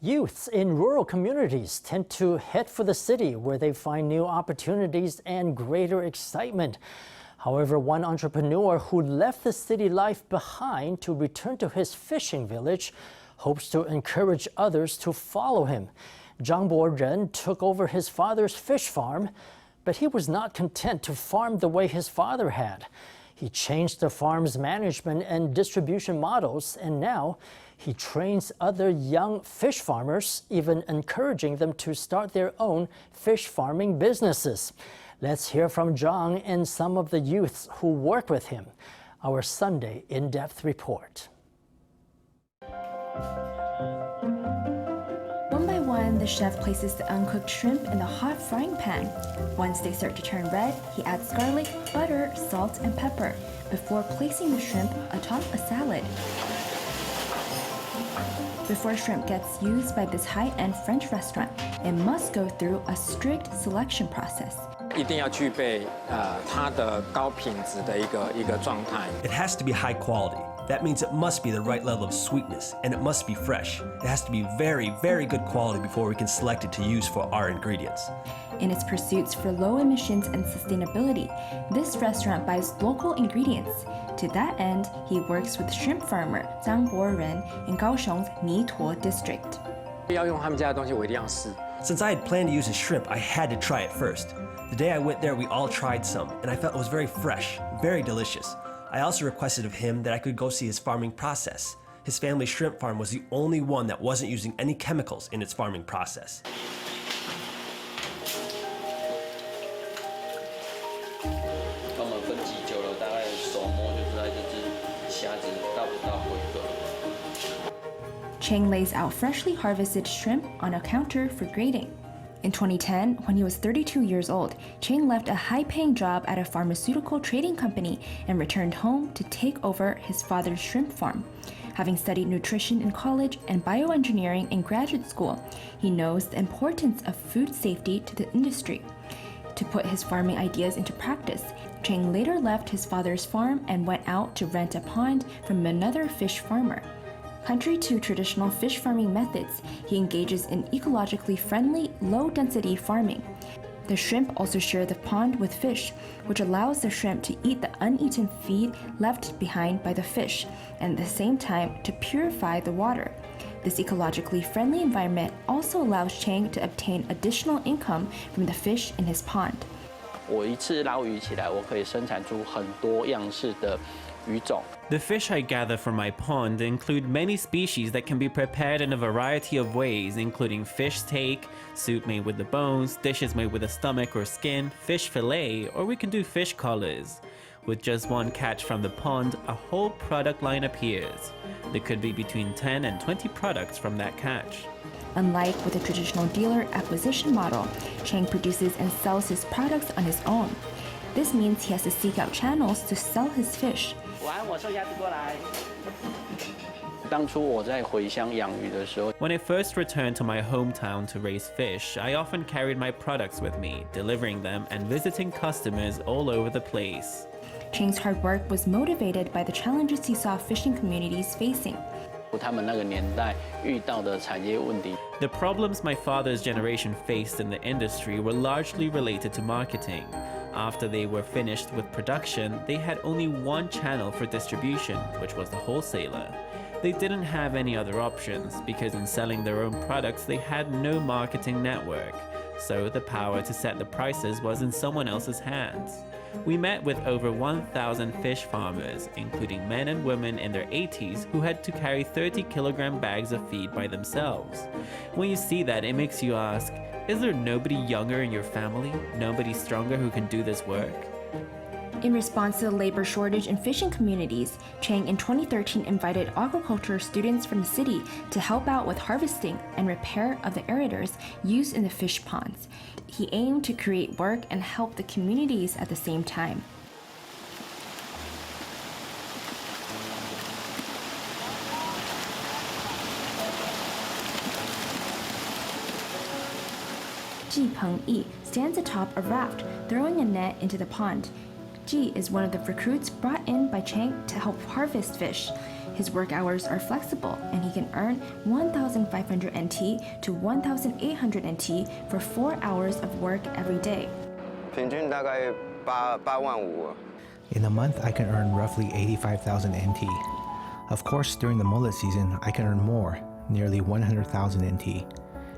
Youths in rural communities tend to head for the city where they find new opportunities and greater excitement. However, one entrepreneur who left the city life behind to return to his fishing village hopes to encourage others to follow him. Chang Po-jen took over his father's fish farm, but he was not content to farm the way his father had. He changed the farm's management and distribution models, and now he trains other young fish farmers, even encouraging them to start their own fish farming businesses. Let's hear from Chang and some of the youths who work with him. Our Sunday in-depth report. One by one, the chef places the uncooked shrimp in the hot frying pan. Once they start to turn red, he adds garlic, butter, salt, and pepper before placing the shrimp atop a salad. Before shrimp gets used by this high-end French restaurant, it must go through a strict selection process. 一定要具备它的高品质的一个状态。 It has to be high quality. That means it must be the right level of sweetness, and it must be fresh. It has to be very, very good quality before we can select it to use for our ingredients. In its pursuits for low emissions and sustainability, this restaurant buys local ingredients. To that end, he works with shrimp farmer Chang Po-jen in Kaohsiung's Nituo district. 要用他们家的东西，我一定要试。 Since I had planned to use his shrimp, I had to try it first. The day I went there, we all tried some, and I felt it was very fresh, very delicious. I also requested of him that I could go see his farming process. His family shrimp farm was the only one that wasn't using any chemicals in its farming process. Chang lays out freshly harvested shrimp on a counter for grading. In 2010, when he was 32 years old, Chang left a high-paying job at a pharmaceutical trading company and returned home to take over his father's shrimp farm. Having studied nutrition in college and bioengineering in graduate school, he knows the importance of food safety to the industry. To put his farming ideas into practice, Chang later left his father's farm and went out to rent a pond from another fish farmer. Contrary to traditional fish farming methods, he engages in ecologically friendly, low-density farming. The shrimp also share the pond with fish, which allows the shrimp to eat the uneaten feed left behind by the fish, and at the same time to purify the water. This ecologically friendly environment also allows Chang to obtain additional income from the fish in his pond. 我一次捞鱼起来，我可以生产出很多样式的鱼种。 The fish I gather from my pond include many species that can be prepared in a variety of ways, including fish steak, soup made with the bones, dishes made with the stomach or skin, fish fillet, or we can do fish collars. With just one catch from the pond, a whole product line appears. There could be between 10 and 20 products from that catch. Unlike with a traditional dealer acquisition model, Chang produces and sells his products on his own. This means he has to seek out channels to sell his fish. 我送鸭子过来。当初我在回乡养鱼的时候 When I first returned to my hometown to raise fish, I often carried my products with me, delivering them and visiting customers all over the place. Chang's hard work was motivated by the challenges he saw fishing communities facing. 他们那个年代遇到的产业问题。 The problems my father's generation faced in the industry were largely related to marketing. After they were finished with production, they had only one channel for distribution, which was the wholesaler. They didn't have any other options because in selling their own products, they had no marketing network. So the power to set the prices was in someone else's hands. We met with over 1,000 fish farmers, including men and women in their 80s who had to carry 30-kilogram bags of feed by themselves. When you see that, it makes you ask, is there nobody younger in your family, nobody stronger who can do this work? In response to the labor shortage in fishing communities, Chang in 2013 invited aquaculture students from the city to help out with harvesting and repair of the aerators used in the fish ponds. He aimed to create work and help the communities at the same time. Ji Peng-yi stands atop a raft, throwing a net into the pond. Ji is one of the recruits brought in by Chang to help harvest fish. His work hours are flexible and he can earn 1,500 NT to 1,800 NT for 4 hours of work every day. 平均大概8万5。 In a month, I can earn roughly 85,000 NT. Of course, during the mullet season, I can earn more, nearly 100,000 NT.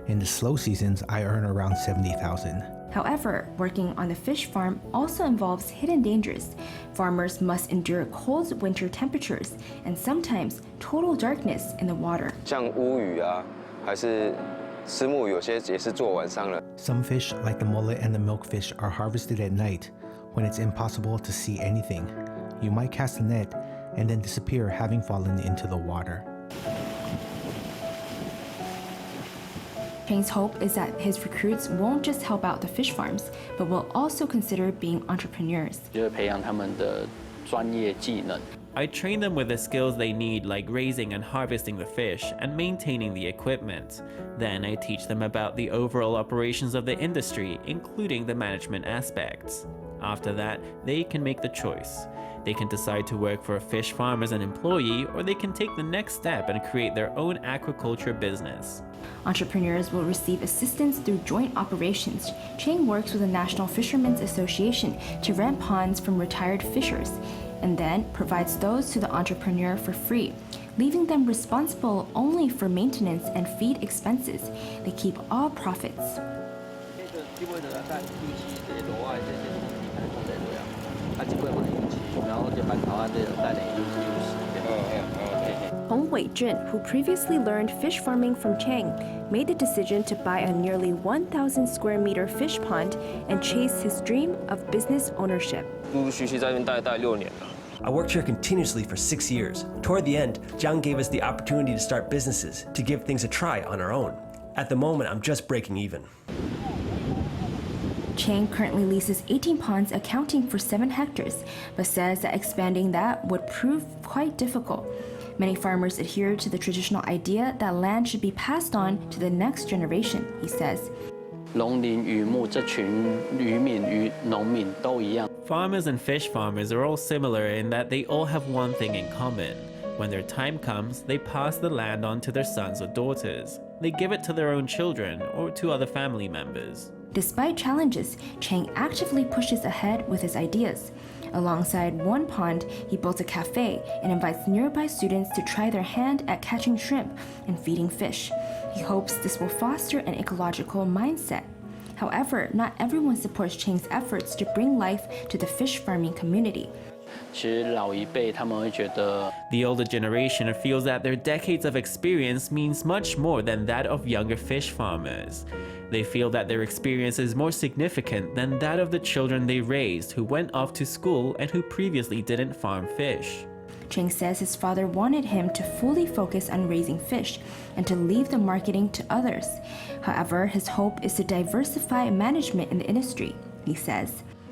In the slow seasons, I earn around 70,000. However, working on the fish farm also involves hidden dangers. Farmers must endure cold winter temperatures and sometimes total darkness in the water. 像乌鱼啊，还是虱目，有些也是做晚上了。 Some fish, like the mullet and the milkfish, are harvested at night when it's impossible to see anything. You might cast a net and then disappear having fallen into the water. Chang's hope is that his recruits won't just help out the fish farms, but will also consider being entrepreneurs. 就是培养他们的专业技能。 I train them with the skills they need, like raising and harvesting the fish and maintaining the equipment. Then I teach them about the overall operations of the industry, including the management aspects. After that, they can make the choice. They can decide to work for a fish farm as an employee, or they can take the next step and create their own aquaculture business. Entrepreneurs will receive assistance through joint operations. Chang works with the National Fishermen's Association to rent ponds from retired fishers, and then provides those to the entrepreneur for free, leaving them responsible only for maintenance and feed expenses. They keep all profits. Hong Wei-jun, who previously learned fish farming from Chang, made the decision to buy a nearly 1,000 square meter fish pond and chase his dream of business ownership. 陆陆续续在这边待6年了。 I worked here continuously for 6 years. Toward the end, Jiang gave us the opportunity to start businesses, to give things a try on our own. At the moment, I'm just breaking even. Chang currently leases 18 ponds accounting for 7 hectares, but says that expanding that would prove quite difficult. Many farmers adhere to the traditional idea that land should be passed on to the next generation, he says. 农林渔牧这群渔民与农民都一样。 Farmers and fish farmers are all similar in that they all have one thing in common. When their time comes, they pass the land on to their sons or daughters. They give it to their own children or to other family members. Despite challenges, Chang actively pushes ahead with his ideas. Alongside one pond, he built a cafe and invites nearby students to try their hand at catching shrimp and feeding fish. He hopes this will foster an ecological mindset. However, not everyone supports Chang's efforts to bring life to the fish farming community. 其实老一辈他们会觉得 The older generation feels that their decades of experience means much more than that of younger fish farmers. They feel that their experience is more significant than that of the children they raised who went off to school and who previously didn't farm fish. Chang says his father wanted him to fully focus on raising fish and to leave the marketing to others. However, his hope is to diversify management in the industry, he says.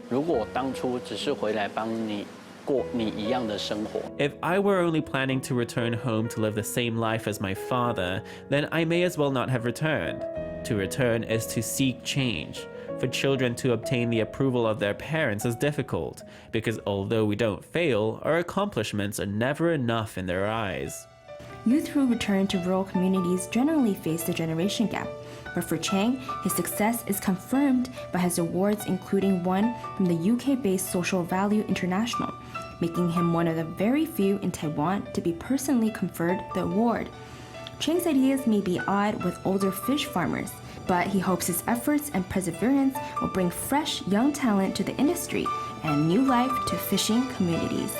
如果我当初只是回来帮你过你一样的生活， If I were only planning to return home to live the same life as my father, then I may as well not have returned. To return is to seek change. For children to obtain the approval of their parents is difficult, because although we don't fail, our accomplishments are never enough in their eyes. Youth who return to rural communities generally face the generation gap. But for Chang, his success is confirmed by his awards, including one from the UK-based Social Value International, making him one of the very few in Taiwan to be personally conferred the award. Chang's ideas may be odd with older fish farmers, but he hopes his efforts and perseverance will bring fresh young talent to the industry and new life to fishing communities.